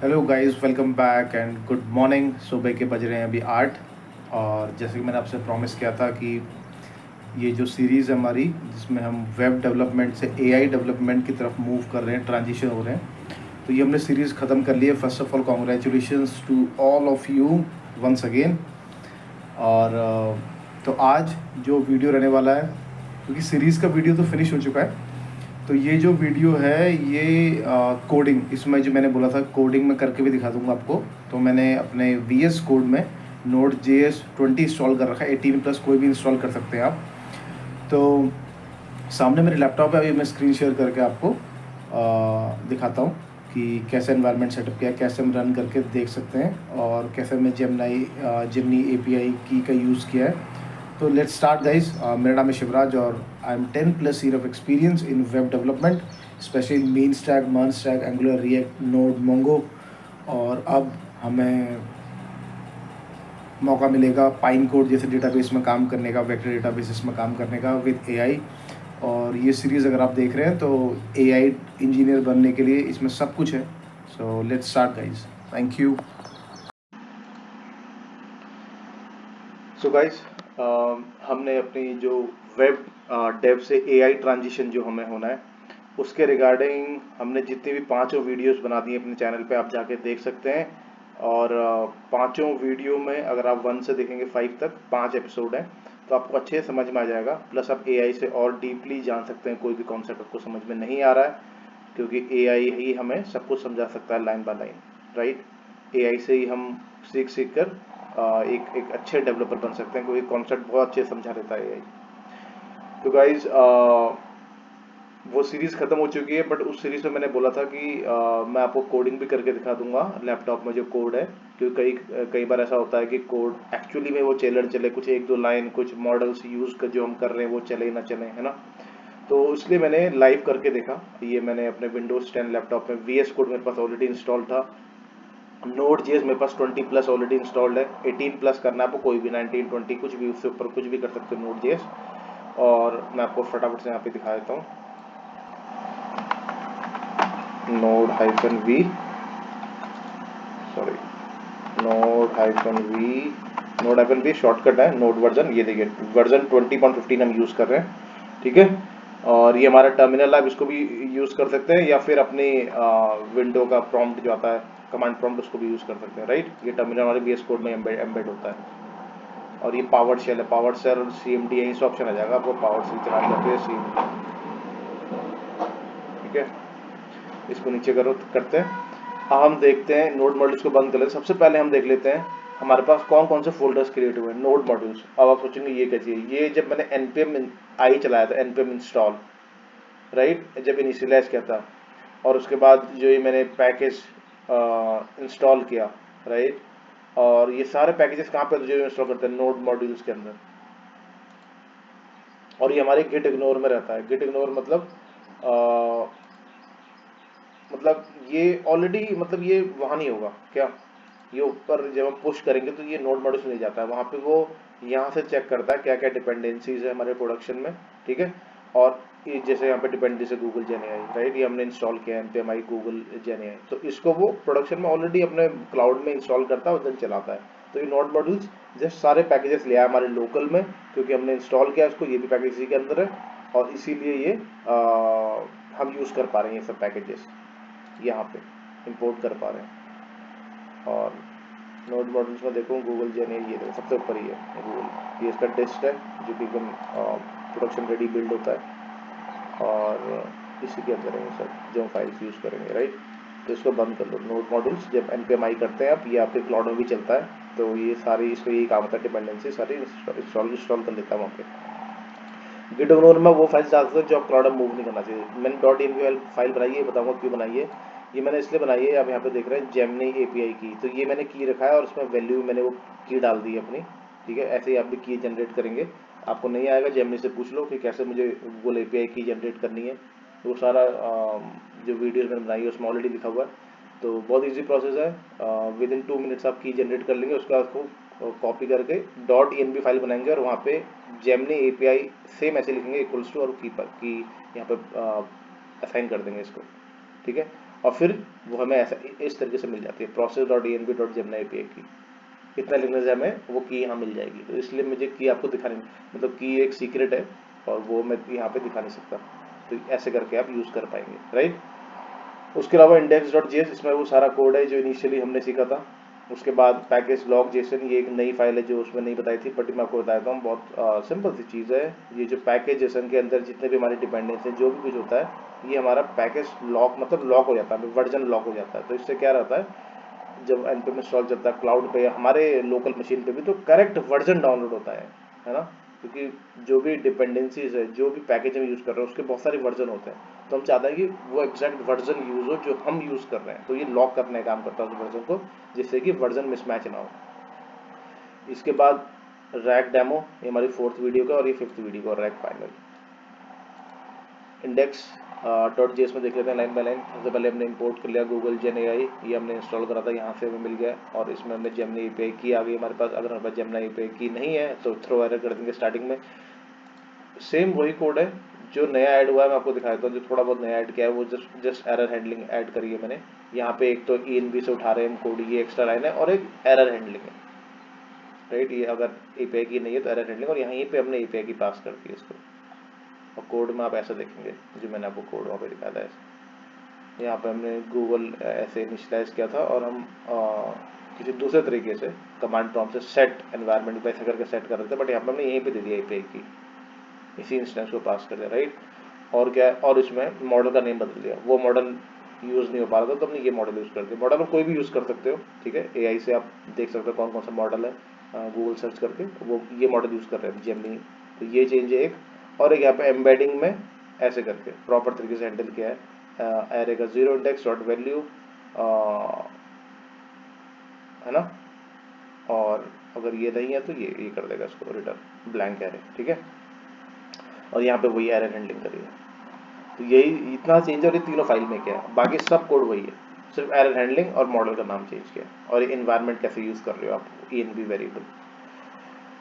Hello guys, welcome back and good morning. सुबह के बज रहे हैं अभी 8। और जैसे कि मैंने आपसे प्रॉमिस किया था कि ये जो सीरीज़ है हमारी, जिसमें हम वेब डेवलपमेंट से एआई डेवलपमेंट की तरफ मूव कर रहे हैं, ट्रांजिशन हो रहे हैं, तो ये हमने सीरीज़ ख़त्म कर ली है। First of all congratulations to all of you once again. और तो आज जो वीडियो रहने वाला है, क्योंकि सीरीज़ का वीडियो तो फिनिश हो चुका है, तो ये जो वीडियो है ये कोडिंग, इसमें जो मैंने बोला था कोडिंग में करके भी दिखा दूंगा आपको। तो मैंने अपने VS कोड में Node.js 20 इंस्टॉल कर रखा है। 18+ कोई भी इंस्टॉल कर सकते हैं आप। तो सामने मेरे लैपटॉप है, अभी मैं स्क्रीन शेयर करके आपको दिखाता हूँ कि कैसे एनवायरनमेंट सेटअप किया है, कैसे हम रन करके देख सकते हैं, और कैसे मैं जिमनी API की का यूज़ किया है। तो लेट्स स्टार्ट गाइस। मेरा नाम है शिवराज और I am 10+ year of experience in web development, specially main stack, merge stack, angular, react, node, Mongo. और अब हमें मौका मिलेगा पाइन कोड जैसे डेटाबेस में काम करने का, वेक्टर डेटाबेसेस में काम करने का विद एआई। और ये सीरीज़ अगर आप देख रहे हैं तो एआई इंजीनियर बनने के लिए इसमें सब कुछ है। So let's start guys. Thank you. So guys, हमने अपनी जो वेब डेव से एआई ट्रांजिशन जो हमें होना है, उसके रिगार्डिंग हमने जितनी भी पांचों वीडियोस बना दी हैं अपने चैनल पे, आप जाके देख सकते हैं। और पांचों वीडियो में अगर आप 1 से देखेंगे 5 तक 5 एपिसोड हैं, तो आपको अच्छे से समझ में आ जाएगा। प्लस आप एआई से और डीपली जान सकते हैं। कोई भी कॉन्सेप्ट आपको समझ में नहीं आ रहा है, क्योंकि एआई ही हमें सब कुछ समझा सकता है line by line, right. AI से ही हम सीख सीख कर एक एक अच्छे डेवलपर बन सकते हैं, क्योंकि कॉन्सेप्ट बहुत अच्छे से समझा देता है एआई। तो गाइज, वो सीरीज़ ख़त्म हो चुकी है, बट उस सीरीज़ में मैंने बोला था कि मैं आपको कोडिंग भी करके दिखा दूंगा लैपटॉप में जो कोड है। क्योंकि कई कई बार ऐसा होता है कि कोड एक्चुअली में वो चले न चले, कुछ एक दो लाइन, कुछ मॉडल्स यूज़ कर जो हम कर रहे हैं वो चले ना चले, है ना। तो इसलिए मैंने लाइव करके देखा। ये मैंने अपने विंडोज़ 10 लैपटॉप में VS कोड मेरे पास ऑलरेडी इंस्टॉल था। Node.js मेरे पास 20+ ऑलरेडी इंस्टॉल्ड है। 18+ करना है आपको, कोई भी 19, 20 कुछ भी, उससे ऊपर कुछ भी कर सकते हो Node.js। और मैं आपको फटाफट से यहाँ पे दिखा देता हूँ। Node-V, sorry, Node-V, Node-V shortcut है। नोड वर्जन, ये देखिए वर्जन 20.15 हम यूज़ कर रहे हैं, ठीक है। और ये हमारा टर्मिनल है, आप इसको भी यूज़ कर सकते हैं, या फिर अपनी विंडो का प्रॉम्प्ट जो आता है, कमांड प्रॉम्प्ट, उसको भी यूज़ कर सकते हैं, राइट। ये टर्मिनल हमारे VS कोड में एम्बेड होता है। और ये पावर शेल है। पावर शेल और CMD, यहीं से ऑप्शन आ जाएगा आपको पावर शेल चलानी जाती है, CMD, ठीक है। इसको नीचे करो, करते हैं। हम देखते हैं नोड मॉड्यूल्स को बंद कर लेते हैं। सबसे पहले हम देख लेते हैं हमारे पास कौन कौन से फोल्डर्स क्रिएट हुए हैं नोड मॉड्यूल्स। अब आप सोचेंगे ये कैसी है। ये जब मैंने npm आई चलाया था, npm इंस्टॉल, राइट, जब इनिशियलाइज किया था, और उसके बाद जो ये मैंने पैकेज इंस्टॉल किया, राइट। और ये सारे पैकेजेस कहाँ पे जो इंस्टॉल करते हैं नोड मॉड्यूल्स के अंदर। और ये हमारे गिट इग्नोर में रहता है। गिट इग्नोर मतलब मतलब ये ऑलरेडी, मतलब ये वहाँ नहीं होगा क्या, ये ऊपर जब हम पुश करेंगे तो ये नोड मॉड्यूल्स नहीं जाता है वहाँ पे। वो यहाँ से चेक करता है क्या क्या डिपेंडेंसीज है हमारे प्रोडक्शन में, ठीक है। और ये जैसे यहाँ पे डिपेंडेंसी गूगल जेन आई, राइट, ये हमने इंस्टॉल किया है npm आई गूगल जेन आई, तो इसको वो प्रोडक्शन में ऑलरेडी अपने क्लाउड में इंस्टॉल करता है और देन चलाता है। तो ये नोड मॉड्यूल्स जस्ट सारे पैकेजेस ले आया हमारे लोकल में, क्योंकि हमने इंस्टॉल किया इसको, ये भी पैकेज इसी के अंदर है। और इसीलिए ये हम यूज़ कर पा रहे हैं ये सब पैकेजेस, यहाँ पे इंपोर्ट कर पा रहे हैं। और नोड मॉड्यूल्स में देखो गूगल जेन, ये देखो सबसे ऊपर ही है गूगल, ये इसका टेस्ट है जो कि एकदम प्रोडक्शन रेडी बिल्ड होता है। और इसी के अंदर है ये सब जो हम फाइल्स यूज़ करेंगे, राइट। तो इसको बंद कर लो। नोड मॉड्यूल्स जब npm आई करते हैं आप, ये आपके क्लाउड में भी चलता है, तो ये सारी इसको यही काम होता है, डिपेंडेंसी सारी इंस्टॉल कर लेता है वहाँ पे। गिट इग्नोर में वो फाइल्स डाल सकते हैं जो आप क्लाउड में मूव नहीं करना चाहिए। मैंने .env फाइल बनाई है, बताऊंगा क्यों बनाई है। ये मैंने इसलिए बनाई है, आप यहाँ पे देख रहे हैं जेमिनी API की, तो ये मैंने की रखा है और उसमें वैल्यू मैंने वो की डाल दी है अपनी, ठीक है। ऐसे ही आप भी की जनरेट करेंगे। आपको नहीं आएगा जेमिनी से पूछ लो कि कैसे मुझे गूगल API की जनरेट करनी है। वो सारा जो वीडियोज मैंने बनाई है उसमें ऑलरेडी लिखा हुआ है। तो बहुत ईजी प्रोसेस है। विद इन 2 मिनट्स आप की जनरेट कर लेंगे। उसके बाद उसको कॉपी करके .env फाइल बनाएंगे और वहाँ पे जेमिनी API सेम ऐसे लिखेंगे इक्वल्स टू, और की यहाँ पे असाइन कर देंगे इसको, ठीक है। और फिर वो हमें ऐसा इस तरीके से मिल जाती है process.env.gemini API की। कितना लिखने से हमें वो की यहाँ मिल जाएगी। तो इसलिए मुझे की आपको दिखाने, मतलब की एक सीक्रेट है और वो मैं यहाँ पे दिखा नहीं सकता। तो ऐसे करके आप यूज़ कर पाएंगे, राइट। उसके अलावा index.js, इसमें वो सारा कोड है जो इनिशियली हमने सीखा था। उसके बाद पैकेज लॉग जेसन, ये एक नई फाइल है जो उसमें नहीं बताई थी, बट मैं आपको बताया था। बहुत सिंपल सी चीज़ है। ये जो पैकेज जेसन के अंदर जितने भी हमारे डिपेंडेंस है, जो भी कुछ होता है, ये हमारा पैकेज लॉक, मतलब लॉक हो जाता है, वर्जन लॉक हो जाता है। तो इससे क्या रहता है, जब npm इंस्टॉल चलता है क्लाउड पे या हमारे लोकल मशीन पे भी, तो करेक्ट वर्जन डाउनलोड होता है ना। क्योंकि जो भी डिपेंडेंसीज है, जो भी पैकेज हम यूज़ कर रहे हैं, उसके बहुत सारे वर्जन होते हैं। तो हम चाहते हैं कि वो एग्जैक्ट वर्जन यूज़ हो जो हम यूज़ कर रहे हैं। तो ये लॉक करने का काम करता है उस वर्जन को, जिससे कि वर्जन मिसमैच ना हो। इसके बाद रैक डेमो, ये हमारी 4th वीडियो का, और ये 5th वीडियो का रैक फाइनल। index.js में देख लेते हैं लाइन बाय लाइन। सबसे पहले हमने इंपोर्ट कर लिया गूगल जेन एआई, ये हमने इंस्टॉल करा था, यहाँ से हमें मिल गया। और इसमें हमने जेमिनी एपीआई की आ गई हमारे पास। अगर हमारे पास जेमिनी एपीआई की नहीं है तो थ्रो एरर कर देंगे स्टार्टिंग में। सेम वही कोड है जो नया ऐड हुआ है, मैं आपको दिखा देता हूँ। जो थोड़ा बहुत नया ऐड किया है वो जस्ट एरर हैंडलिंग ऐड करी है मैंने यहाँ पे। एक तो ENV से उठा रहे हैं हम कोड, ये एक्स्ट्रा लाइन है, और एक एरर हैंडलिंग है, राइट। ये अगर एपीआई की नहीं है तो एरर हैंडलिंग, और यहीं पे हमने एपीआई की पास कर दी है इसको। और कोड में आप ऐसा देखेंगे जो मैंने आपको कोड वहाँ पे दिखाया था। यहाँ पे हमने गूगल ऐसे इनिशियलाइज किया था, और हम किसी दूसरे तरीके से कमांड प्रॉम्प्ट से सेट एनवायरनमेंट वैसे करके सेट कर रहे थे, बट यहाँ पे हमने यहीं पे दे दिया एपीआई की, इसी इंस्टेंस को पास कर दिया, राइट। और क्या है, और इसमें मॉडल का नेम बदल दिया। वो मॉडल यूज़ नहीं हो पा रहा था तो हमने ये मॉडल यूज़ कर दिया। मॉडल कोई भी यूज़ कर सकते हो, ठीक है। एआई से आप देख सकते हो कौन कौन सा मॉडल है, गूगल सर्च करके वो ये मॉडल यूज़ कर रहे हैं जेमिनी। तो ये चेंज है एक। और एक यहाँ पे एम्बेडिंग में ऐसे करके प्रॉपर तरीके से हैंडल किया है। एरे का 0 इंडेक्स डॉट वैल्यू, है ना। और अगर ये नहीं है तो ये कर देगा इसको रिटर्न ब्लैंक एरे, ठीक है। और यहाँ पे वही एरर हैंडलिंग करी है। तो यही इतना चेंज है, और ये तीनों फाइल में क्या है, बाकी सब कोड वही है, सिर्फ एरर हैंडलिंग और मॉडल का नाम चेंज किया, और इन्वायरमेंट कैसे यूज़ कर रहे हो आप, ENV वेरिएबल,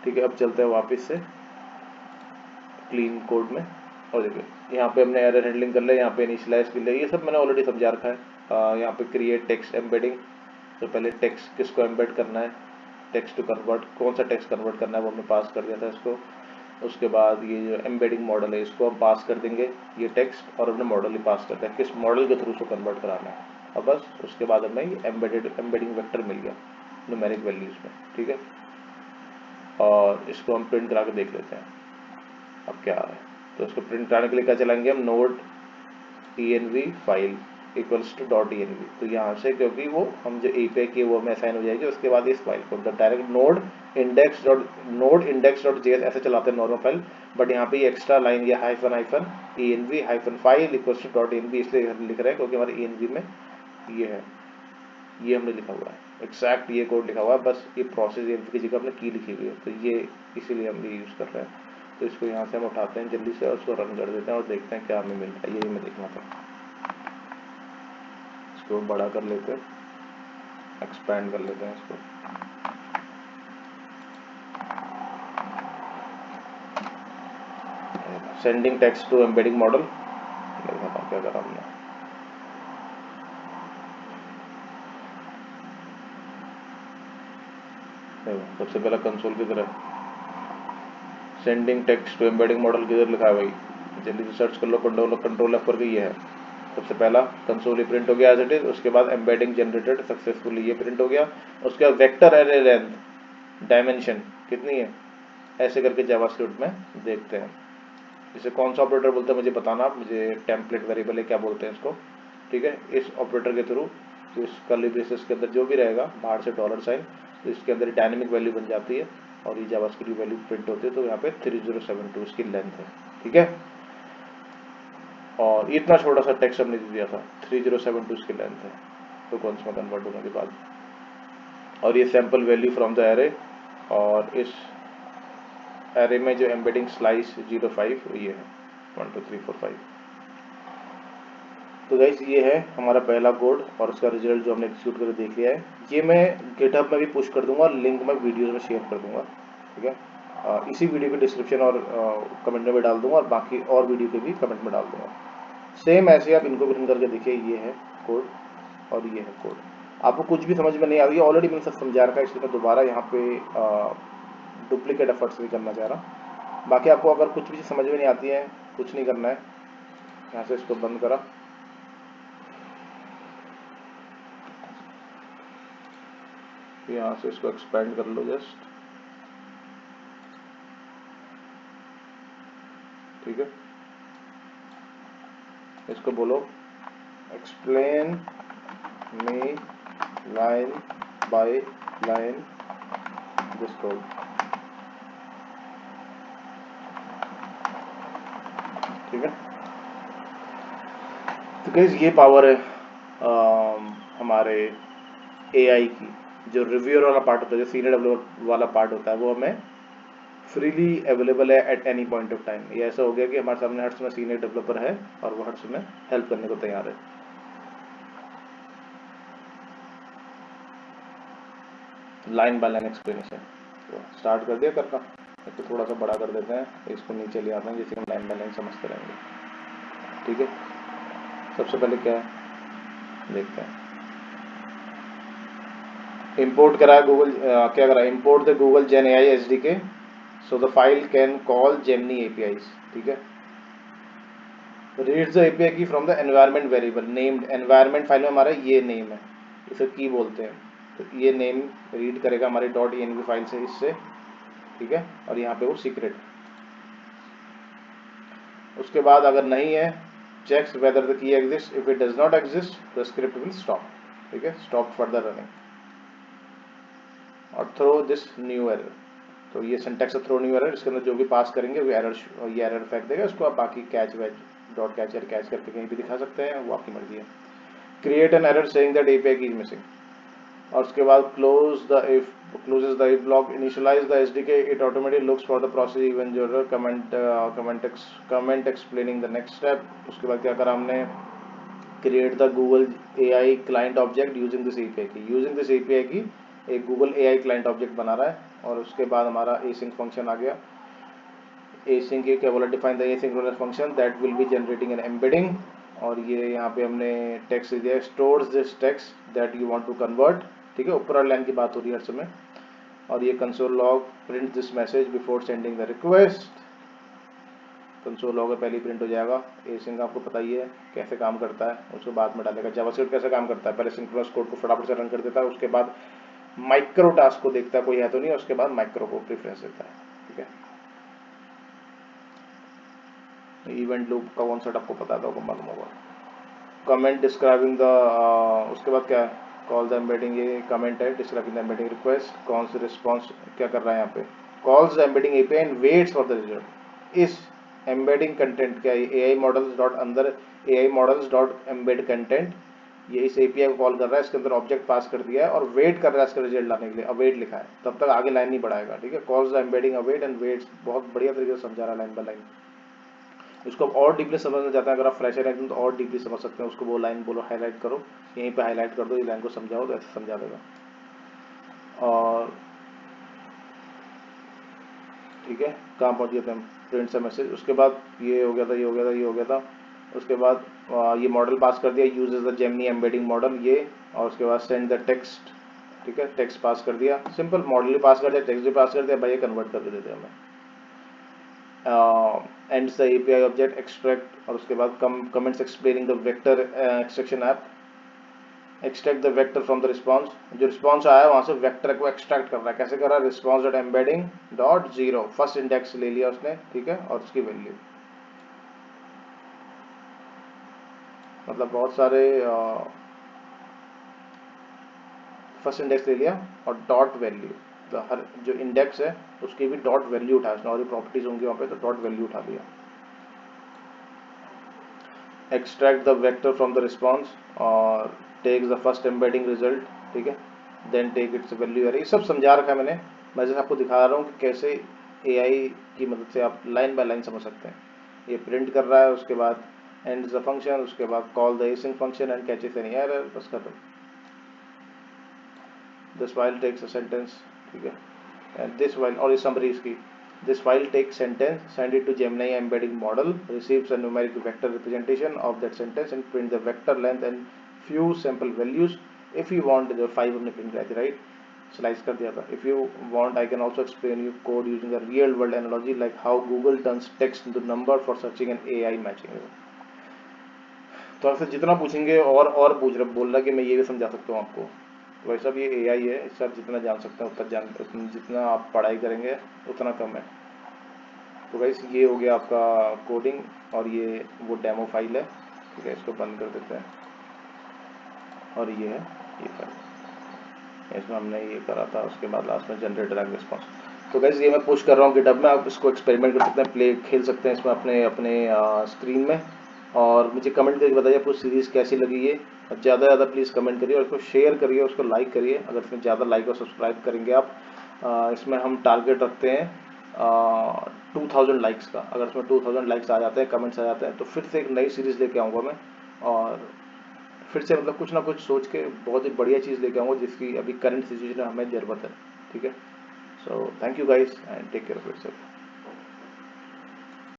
ठीक है। अब चलते हैं वापस से क्लीन कोड में। और देखिए यहाँ पे हमने एरर हैंडलिंग कर लिया, यहाँ पे इनिशियलाइज कर लिया, ये सब मैंने ऑलरेडी समझा रखा है। यहाँ पे क्रिएट टेक्स्ट एम्बेडिंग, तो पहले टेक्स्ट किसको एम्बेड करना है, टेक्स्ट टू कन्वर्ट, कौन सा टेक्स्ट कन्वर्ट करना है वो हमने पास कर दिया था इसको। उसके बाद ये जो एम्बेडिंग मॉडल है इसको हम पास कर देंगे, ये टेक्स्ट, और हमने मॉडल ही पास कर दिया किस मॉडल के थ्रू उसको कन्वर्ट कराना है। और बस उसके बाद हमें ये एम्बेडिंग वेक्टर मिल गया न्यूमेरिक वैल्यूज में, ठीक है। और इसको हम प्रिंट करा के देख लेते हैं अब क्या आ रहा है। तो इसको प्रिंट कराने के लिए क्या चलाएंगे हम, node env file equals to dot env। तो यहाँ से क्योंकि वो हम जो एपीआई की वो हमें असाइन हो जाएगी, उसके बाद इस फाइल को direct node index dot JS ऐसे चलाते हैं नॉर्मल फाइल, बट यहाँ पे ये एक्स्ट्रा लाइन ये hyphen hyphen env hyphen file equals to dot env इसलिए लिख रहे हैं क्योंकि हमारे env में ये है, ये हमने लिखा हुआ है, एग्जैक्ट ये कोड लिखा हुआ है, बस ये प्रोसेस env की जगह हमने की लिखी हुई है, तो ये इसीलिए हम ये यूज़ कर रहे हैं। तो इसको यहाँ से हम उठाते हैं जल्दी से और उसको रन कर देते हैं और देखते हैं क्या हमें मिलता है। यही मैं देखना था। इसको बड़ा कर लेते हैं, एक्सपैंड कर लेते हैं इसको। Sending text to embedding model, देखा क्या करा हमने। सबसे पहला कंसोल की तरह sending text to embedding model किधर लिखा है भाई, जल्दी से सर्च कर लो, कंट्रोल एफ करके ये है। सबसे पहला कंसोल प्रिंट हो गया एज इट इज, उसके बाद एम्बेडिंग जनरेटेड सक्सेसफुली ये प्रिंट हो गया। उसके बाद वेक्टर एरे लेंथ डायमेंशन कितनी है, ऐसे करके जावास्क्रिप्ट में देखते हैं। इसे कौन सा ऑपरेटर बोलते हैं मुझे बताना आप, मुझे टेम्पलेट वेरिएबल है क्या बोलते हैं इसको, ठीक है। इस ऑपरेटर के थ्रू इस कर्ली ब्रेसेस के अंदर जो भी रहेगा बाहर से डॉलर साइन, तो इसके अंदर डायनेमिक वैल्यू बन जाती है और ये जावास्क्रिप्ट वैल्यू प्रिंट होती है। तो यहाँ पे 3072 इसकी लेंथ है, ठीक है। और इतना छोटा सा टेक्स्ट हमने दिया था, 3072 इसकी लेंथ है तो कौन में कन्वर्ट होने के बाद। और ये sample value from the array, और इस एरे में जो एम्बेडिंग स्लाइस 05 ये है 1 2 3 4 5। तो गाइस ये है हमारा पहला कोड और उसका रिजल्ट जो हमने एग्जीक्यूट करके देख लिया है। ये मैं गिटहब में भी पुश कर दूंगा, लिंक मैं वीडियोस में शेयर कर दूंगा, ठीक है। इसी वीडियो के डिस्क्रिप्शन और कमेंट में भी डाल दूंगा, और बाकी और वीडियो के भी कमेंट में डाल दूंगा। सेम ऐसे आप इनको भी रन करके देखिए, ये है कोड और ये है कोड। आपको कुछ भी समझ में नहीं आ रही है, ऑलरेडी मैंने सब समझा रखा है, इसलिए मैं दोबारा यहाँ पे डुप्लीकेट एफर्ट्स नहीं करना चाह रहा। बाकी आपको अगर कुछ भी चीज़ समझ में नहीं आती है, कुछ नहीं करना है, यहाँ से इसको बंद करा, यहाँ से इसको एक्सपेंड कर लो जस्ट, ठीक है। इसको बोलो explain me line by line this code, ठीक है। तो गाइस ये पावर है हमारे एआई की। जो रिव्यूअर वाला पार्ट होता है, जो सीनियर डेवलपर वाला पार्ट होता है, वो हमें फ्रीली अवेलेबल है at any point of time. ये ऐसा हो गया कि हमारे सामने हर समय सीनियर डेवलपर है और वो हर समय हेल्प करने को तैयार है। लाइन बाय लाइन एक्सप्लेनेशन तो स्टार्ट कर दिया करना। इसको थोड़ा सा बड़ा कर देते हैं, इसको नीचे ले आते हैं, जिससे हम लाइन बाय लाइन समझते रहेंगे, ठीक है। सबसे पहले क्या है देखते हैं। इंपोर्ट करा है गूगल, क्या करा, import the Google Gen AI SDK so the file can call Gemini APIs, ठीक है। Reads the API key from the environment variable named, environment file में हमारा ये नेम है, इसे की बोलते हैं, तो ये नेम रीड करेगा हमारी .env फाइल से, इससे, ठीक है। और यहाँ पे वो सीक्रेट। उसके बाद अगर नहीं है, checks whether the key exist, if it does not exist the script will stop, ठीक है, स्टॉप फर्दर रनिंग और थ्रो दिस न्यू एरर। तो ये सिंटैक्स है थ्रो न्यू एरर, इसके अंदर जो भी पास करेंगे वो एरर, ये एरर फेंक देगा। उसको आप बाकी कैच वैच डॉट कैचर कैच करके कहीं भी दिखा सकते हैं, वो आपकी मर्जी है। Create an error saying that API की इज मिसिंग, और उसके बाद closes the if block, initialize the SDK, it automatically looks for the process event joiner, comment explaining the next step। उसके बाद क्या करा हमने, create the Google AI client object using this API की, एक Google AI client object बना रहा है। और उसके बाद हमारा async फंक्शन आ गया। async की क्या बोला, define the asynchronous function that will be generating an embedding, और ये यहाँ पे हमने टेक्स्ट दिया है, stores this text that you want to convert, ठीक है। ऊपर वाली लाइन की बात हो रही है हर समय। और ये console log print this message before sending the request, console log पहले प्रिंट हो जाएगा। एसिंक आपको पता ही है कैसे काम करता है, उसको बाद में डालेगा। जावास्क्रिप्ट कैसे काम करता है, पहले सिंक्रोनस कोड को फटाफट से रन कर देता है, उसके बाद माइक्रो टास्क को देखता है कोई है तो नहीं, उसके बाद माइक्रो को प्रेफरेंस देता है, ठीक है। इवेंट लूप का कॉन्सेप्ट आपको पता था, आपको मालूम होगा। कमेंट डिस्क्राइबिंग द, उसके बाद क्या है, कॉल द एम्बेडिंग, ये कमेंट है डिस्क्राइबिंग द एम्बेडिंग रिक्वेस्ट। कौन से रिस्पॉन्स क्या कर रहा है यहाँ पे, calls the embedding API and waits for the result. इस एम्बेडिंग कंटेंट क्या है, एआई मॉडल्स डॉट अंदर AI models dot embed content, ये इस एपीआई को कॉल कर रहा है, इसके अंदर ऑब्जेक्ट पास कर दिया है और वेट कर रहा है इसका रिजल्ट लाने के लिए, अवेट लिखा है, तब तक आगे लाइन नहीं बढ़ाएगा, ठीक है। Calls the embedding await and waits, बहुत बढ़िया तरीके से समझा रहा है लाइन बाय लाइन। इसको और डीपली समझना चाहते हैं, अगर आप फ्रेशर हैं तो और डीपली समझ सकते हैं उसको। वो लाइन बोलो हाईलाइट करो, यहीं पे हाईलाइट कर दो, ये लाइन को समझाओ तो ऐसे समझा देगा। और ठीक है, कहाँ पहुँच गए थे हम, प्रिंट से मैसेज। उसके बाद ये हो गया था, ये हो गया था, ये हो गया था। उसके बाद ये मॉडल पास कर दिया, uses the Gemini embedding model, ये। और उसके बाद सेंड द टेक्स्ट, ठीक है, टेक्स्ट पास कर दिया, सिंपल। मॉडल भी पास कर दिया, टेक्स्ट भी पास कर दिया, भाई ये कन्वर्ट कर देते हमें। ends the API object extract, और उसके बाद comments explaining the vector extraction app, extract the vector from the response। जो response आया है वहां से vector को extract कर रहा है, कैसे कर रहा है, response dot embedding dot zero, first index ले लिया उसने, ठीक है, और उसकी वैल्यू, मतलब बहुत सारे फर्स्ट इंडेक्स ले लिया और डॉट वैल्यू, तो हर जो इंडेक्स है उसकी भी डॉट वैल्यू उठाया उसने, और प्रॉपर्टीज होंगी वहाँ पे, तो डॉट वैल्यू उठा लिया। Extract the vector from the response और takes the first embedding result, ठीक है, then take its value array. ये सब समझा रखा है मैंने, मैं जैसे आपको दिखा रहा हूँ कि कैसे एआई की मदद से आप लाइन बाय लाइन समझ सकते हैं। ये प्रिंट कर रहा है, उसके बाद एंड्स द फंक्शन, उसके बाद call the async function and catches any error, बस खत्म। This file takes a sentence, ठीक है, एंड दिस फाइल, और ये समरी इसकी, this file takes sentence, send it to Gemini embedding model, receives a numeric vector representation of that sentence and print the vector length and few sample values. If you want, जो 5 हमने print कराई थी, right, slice कर दिया था. If you want, I can also explain you code using a real world analogy like how Google turns text into number for searching and AI matching. तो आपसे जितना पूछेंगे और बोल रहा कि मैं ये भी समझा सकता हूँ आपको. तो वैसा भी ये AI है, इससे आप जितना जान सकते हैं उतना जितना आप पढ़ाई करेंगे उतना कम है. तो गाइस ये हो गया आपका कोडिंग और ये वो डेमो फाइल है. ठीक है, इसको बंद कर देते हैं. और ये है ये फाइल, इसमें हमने ये करा था. उसके बाद लास्ट में जनरेट ड्रैग रिस्पॉन्स. तो गाइस ये मैं पुश कर रहा हूँ गिटहब में. आप इसको एक्सपेरिमेंट कर सकते हैं, प्ले खेल सकते हैं इसमें अपने अपने स्क्रीन में. और मुझे कमेंट करके बताइए आपको सीरीज़ कैसी लगी है. और ज़्यादा से ज़्यादा प्लीज़ कमेंट करिए और इसको शेयर करिए, उसको लाइक करिए. अगर इसमें ज़्यादा लाइक और सब्सक्राइब करेंगे आप, इसमें हम टारगेट रखते हैं 2000 लाइक्स का. अगर इसमें 2000 लाइक्स आ जाते हैं, कमेंट्स आ जाते हैं, तो फिर से एक नई सीरीज़ लेके आऊँगा मैं. और फिर से मतलब कुछ ना कुछ सोच के बहुत ही बढ़िया चीज़ लेके आऊँगा जिसकी अभी करंट सिचुएशन में हमें ज़रूरत है. ठीक है, so thank you guys and take care of yourself.